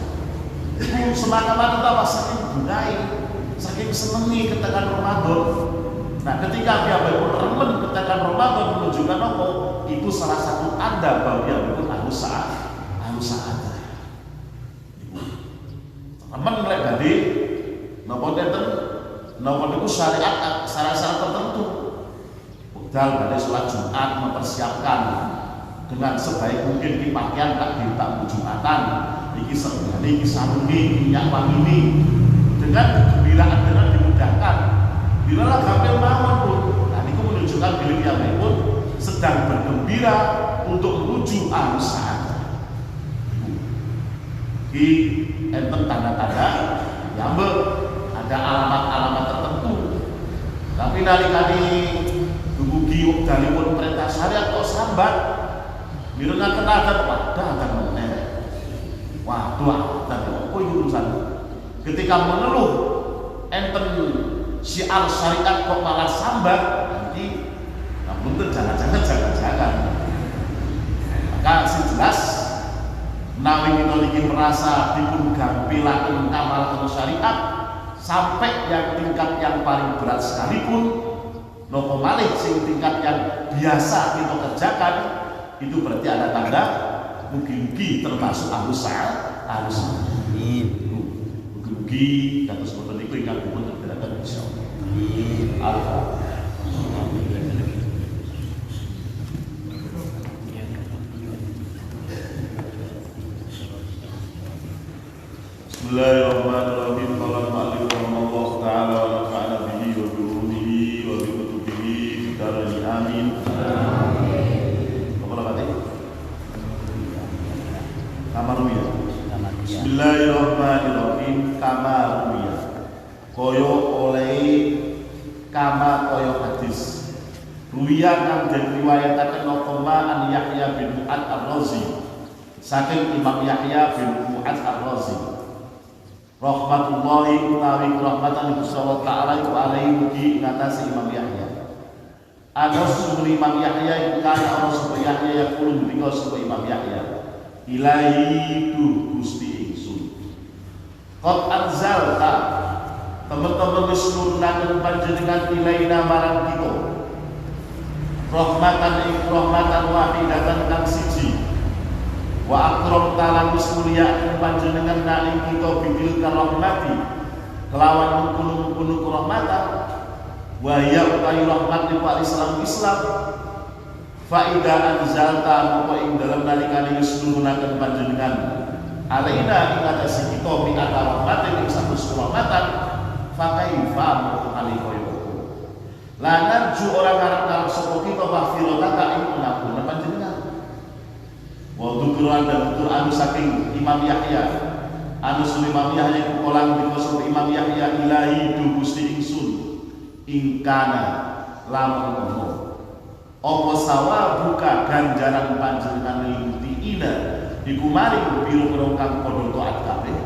Itu semangat apa saking budaya, saking senengi ketekan Ramadan. Nah, ketika dia pun remen ketekan Ramadan menunjukkan apa? Itu salah satu tanda bahwa dia pun halus sa'adah. Remen lek badhe napa enten napa niku syariat syarat-syarat tertentu. Budal badhe salat Jumat mempersiapkan dengan sebaik mungkin di pakaian tak ditak Jumatan, iki senggane iki sarunge minyak wangi ini dengan kegembiraan dengan dimudahkan. Bila gampil mawon pun, nah niku menunjukkan diri pun sedang bergembira untuk menuju ahlus sa'adah. Iki enten tanda-tanda yambek ada alamat-alamat tertentu. Tapi nalikane dumugi wekdalipun perintah syariat kok sambat. Mirengaken adat akan meneh. Waduh, apa urusan? Ketika mengeluh enten syiar syariat kok malah sambat, nanti namun jangan. Maka sing jelas Nawi kita niki merasa dipun gampilaken kamalaken syariat sampai yang tingkat yang paling berat sekalipun, nopo malih sing tingkat yang biasa kita kerjakan, itu berarti ada tanda mugi-mugi termasuk ahlus mugi-mugi kados boten niku ingkang dipun terdhiraken insyaallah. Amin. Bismillahirrahmanirrahim. Qala al-mu'allif rahimahullah ta'ala wa nafa'ana bihi wa bi ulumihi wa bi kutubihi fid dharain amin. Apa lagi? Kamaruya. Bismillahirrahmanirrahim. Kamaruya. Koyo oleh kama koyo hadis. Ruya kang den riwayataken Nokoma an Yahya bin Mu'ad ar-Razi. Saking Imam Yahya bin Mu'ad ar-Razi. Rahmatullahi utawi rahmatan Gusti Allah Ta'ala iku alaihi mugi ngatasi Imam Yahya. Anas sumri Imam Yahya iku kana ana sapa Yahya yaqulu ndika sapa Imam Yahya. Ilahi du Gusti ingsun. Qad anzalta teman-teman wis nurunaken panjenengan ilaina marang kita. Rahmatan ing rahmatan wahidatan kang siji. Wa akram talan wis mulia panjenengan nang kita bidil karahmati kelawan mengkono-mengkono rahmatan wa ya utawi rahmat li Islam fa ida anzalta moko ing dalem nalikane wis nurunaken panjenengan alaina ing atas kita mi ada rahmat ing satu rahmatan fa kaifa moko alikoyo lan ju orang arep sapa kita mahfirata ing pengampun panjenengan. Waktu Quran dan Quran saking Imam Yahya, anus Imam Yahya kukolang dikosok Imam Yahya ilahi du Gusti ingsun ingkana lamun ono apa sawa buka ganjaran panjenengan lilmutina dikumaring biro kang padha taat kabeh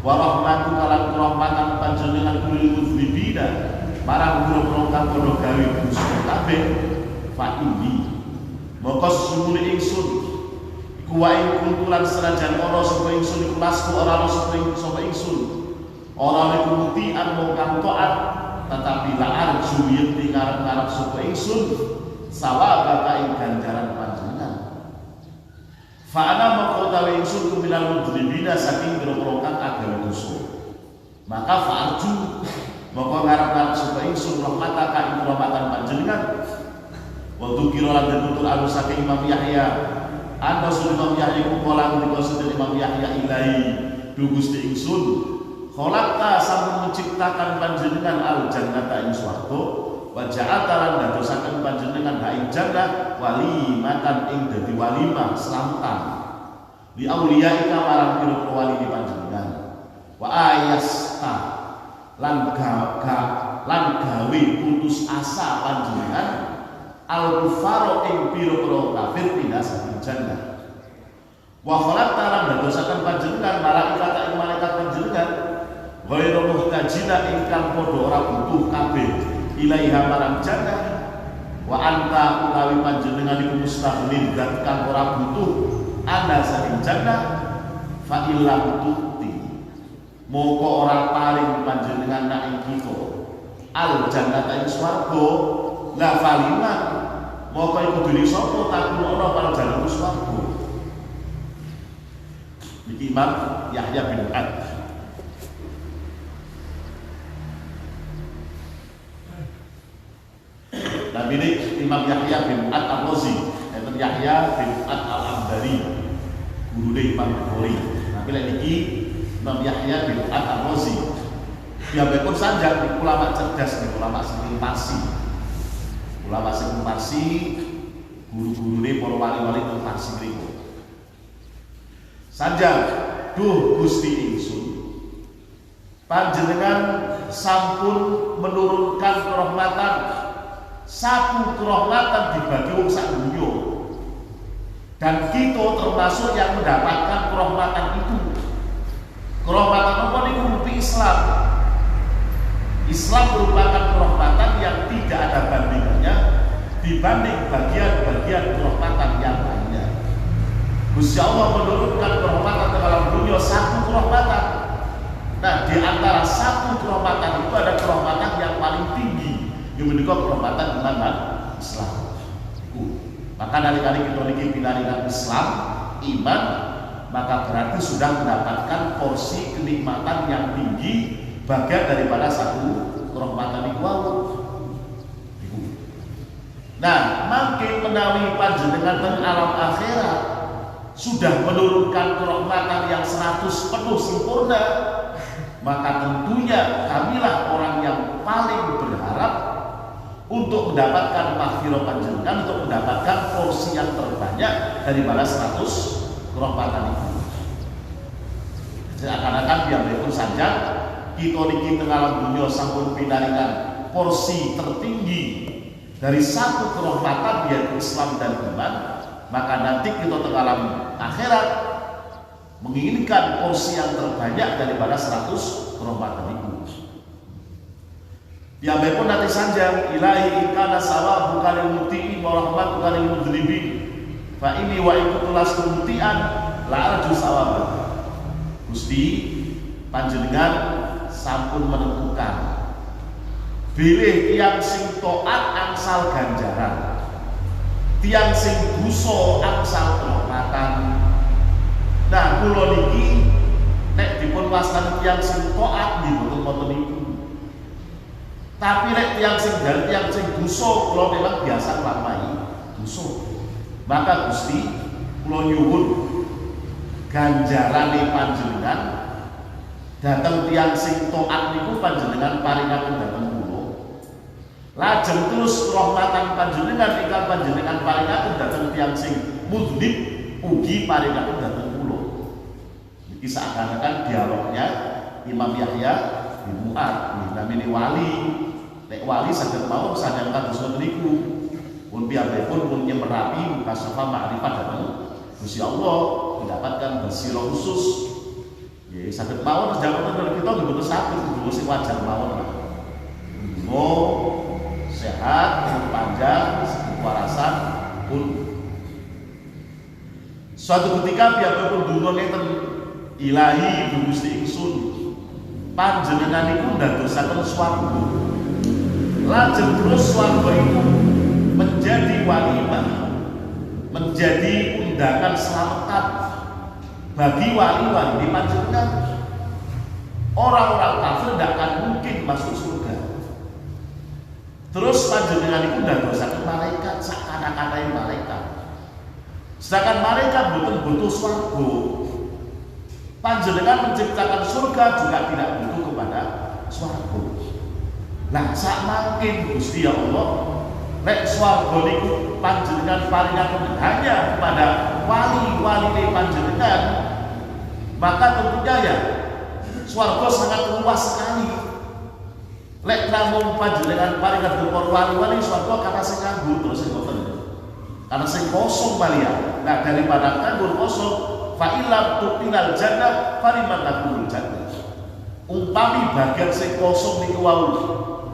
wa rahmatu kalan rahmatan panjenengan kulil muzlibina marang biro kang padha gawe dosa kabeh fa inni moko sumune ingsun kuwaing kuntulan senajan ana sapa ingsun iku lasku ora ana sapa ingsun ora niku mutian mung kang taat tetapi la arju yekti ngarep-ngarep sapa ingsun sawaba ka ing ganjaran panjenengan fa ana moko tawe ingsun kuminal mudribina saking boro-boro kang agawe dosa maka fa arju moko ngarep-ngarep sapa ingsun rahmata ka ing rahmatan panjenengan waktu kira lan ditutur anu saking Imam Yahya. Anda Imam Yahya kukolang dikosun Imam Yahya ilahi du Gusti ingsun kholaqta sampun menciptakan panjenengan al jannata ing swarga wa ja'alta lan dadosaken panjenengan ha ing jannah walimatan ing dadi walimah slametan li auliyaika marang pira wali panjenengan wa ayasta lan gawe putus asa panjenengan al-kufaro ing pira-pira kafir pindah saking jannah. Wa khalaqta lan dadosaken panjenengan malaikat ing malaikat panjenengan ghairu muhtajina ingkang padha ora butuh kabeh ilaiha marang jannah wa anta utawi panjenengan iku mustaghnin zat kang ora butuh ana saking jannah fa illam tuti moko ora paring panjenengan nak ing kita al jannata ing swarga la faliman moko iku dene sapa takun ana para jalan swarga. Iki Imam Yahya bin Mu'ad. Nabi ini Imam Yahya bin Mu'ad ar-Razi, yaitu Yahya bin Mu'ad al-Ambari, gurune Imam Bukhari. Nabi iki Imam Yahya bin Mu'ad ar-Razi. Dia pun sanjang di ulama cerdas, di ulama sing pasi. Ulama sing Parsi guru-gurune para wali-wali teng Parsi mriku. Sanjang, duh Gusti ingsun. Panjenengan sampun menurunkan kerahmatan satu kerahmatan dibagi wong sak dunya. Dan kita termasuk yang mendapatkan kerahmatan itu. Kerahmatan apa niku rupi Islam. Islam merupakan kerahmatan yang tidak ada bandingannya dibanding bagian-bagian kerahmatan yang lainnya. Gusti Allah menurunkan kehormatan ke dalam dunia satu kehormatan. Nah, di antara satu kehormatan itu ada kehormatan yang paling tinggi, yang menikah kehormatan iman dan Islam. Maka kali-kali kita lagi pindahan Islam, iman, maka berarti sudah mendapatkan porsi kenikmatan yang tinggi, bagian daripada satu kehormatan itu. Nah, makin menawi panjenengan teng alam akhirat sudah menurunkan kehormatan yang 100 penuh sempurna, maka tentunya kamilah orang yang paling berharap untuk mendapatkan maghfirah panjenengan, untuk mendapatkan porsi yang terbanyak daripada 100 kehormatan itu. Seakan-akan biarpun saja kita niki teng alam dunia sampun pindahikan porsi tertinggi dari satu kehormatan yaitu Islam dan iman, maka nanti kita teng alam akhirat menginginkan porsi yang terbanyak daripada 100 kehormatan itu. Biarpun nanti saja ilahi ikana sawabu kalil muti'in wa rahmatu kalil mudribin fa ini wa ikutulas muti'an la arju sawabah. Gusti panjenengan sampun menentukan bilih tiang sing taat angsal ganjaran, tiang sing dosa angsal kehormatan. Nah, kula niki nek dipun wastani tiang sing taat nggih mboten wonten niku. Tapi nek tiang sing dan tiang sing dosa kula memang biasa nglampahi dosa. Maka Gusti kula nyuwun ganjarane panjenengan dateng tiang sing taat niku panjenengan paringaken dhateng kula. Lajeng terus rahmatan panjenengan ingkang panjenengan paringaken dhateng tiang sing mudhnib ugi paringaken dhateng kula. Iki seakan-akan dialognya Imam Yahya bin Mu'ad namine wali. Nek wali saged mawon sadang kados ngoten niku. Pun piyambakipun pun nyemerapi mukasafa ma'rifat dhateng Gusti Allah, mendapatkan basirah khusus. Ya saged mawon jaman kita nggih boten saged kudu sing wajar mawon lah. Sehat, panjang, kewarasan pun. Suatu ketika piyambakipun donga ngeten, Ilahi Gusti ingsun panjenengan niku ndadosaken swarga. Lajeng terus swarga itu menjadi walimah, menjadi undangan selamatan bagi wali-wali di panjenengan. Orang-orang kafir tidak akan mungkin masuk surga. Terus panjenengan itu ndadosaken malaikat sakana-kanane malaikat. Sedangkan malaikat boten butuh swarga. Panjenengan menciptakan surga juga tidak butuh kepada swarga. Lah sak mangkin Gusti ya Allah, nek swarga niku panjenengan paringaken hanya kepada wali-wali panjenengan, maka tentunya ya swarga sangat luas sekali. Lek namung panjenengan paringaken para wali-wali swarga kata sing nganggur terus sing boten. Karena sing kosong balian. Nah daripada nganggur kosong, fa illam tuqinal jannah fariman lakumul jannah. Umpami bagian sing kosong niku wau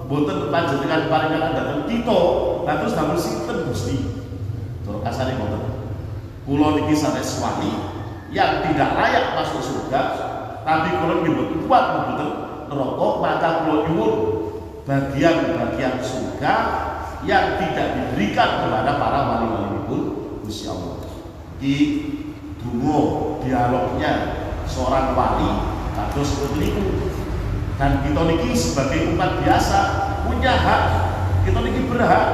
boten panjenengan paringaken dhateng kita, lha terus damel sinten Gusti? Tur kasane boten. Kula niki sanes wali yang tidak layak masuk surga, tapi kula nggih boten kuat mboten neraka, maka kula nyuwun bagian-bagian surga yang tidak diberikan kepada para wali-wali pun Gusti Allah. Iki donga dialognya seorang wali kados niku. Dan kita niki sebagai umat biasa punya hak, kita niki berhak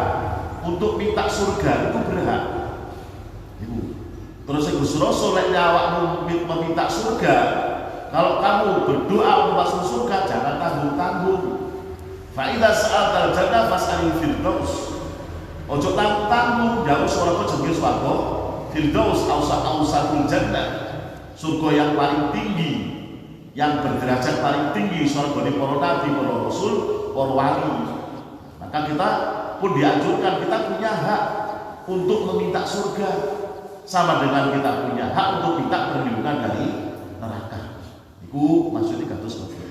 untuk minta surga, itu berhak. Ibu. Terus Gusti Rasul lek awakmu meminta surga, kalau kamu berdoa masuk surga jangan tanggung-tanggung. Fa idza sa'altal jannah fas'alil firdaus. Ojo tanggung-tanggung, jauh swarga jenenge swarga firdaus ausatul jannah. Surga yang paling tinggi, yang berderajat paling tinggi, surga para nabi, para rasul, para wali. Maka kita pun dianjurkan, kita punya hak untuk meminta surga, sama dengan kita punya hak untuk minta perlindungan dari neraka. Iku maksudnya kados ngoten.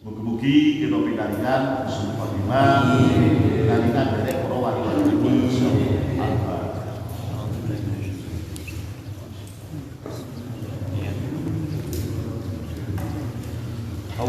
Mugi-mugi kita pinaringan husnul khotimah, pinaringan dari para wali-wali insyaallah.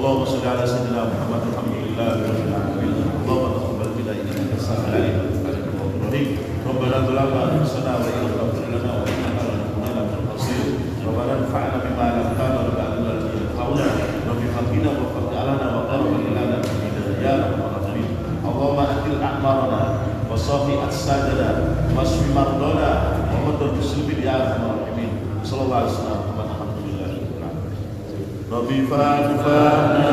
Allahumma sholli ala sayyidina Muhammad alhamdulillahi rabbil alamin. Allahumma taqabbal minna innaka as-sami'ul 'alim wa ghafurur rahim. Rabbana zalamna anfusana wa illam taghfir lana wa tarhamna lanakunanna minal khasirin. Rabbana anfa'na bima 'allamtana wa 'allimna ma yanfa'una. Rabbi faqina wa faq'alana wa qarrib lana min ya rabbal alamin. Allahumma atil a'marana wa safi as-sajada wasfi mardana wa madad muslimin ya arhamar rahimin. Sallallahu alaihi wasallam. Rabbi fa'na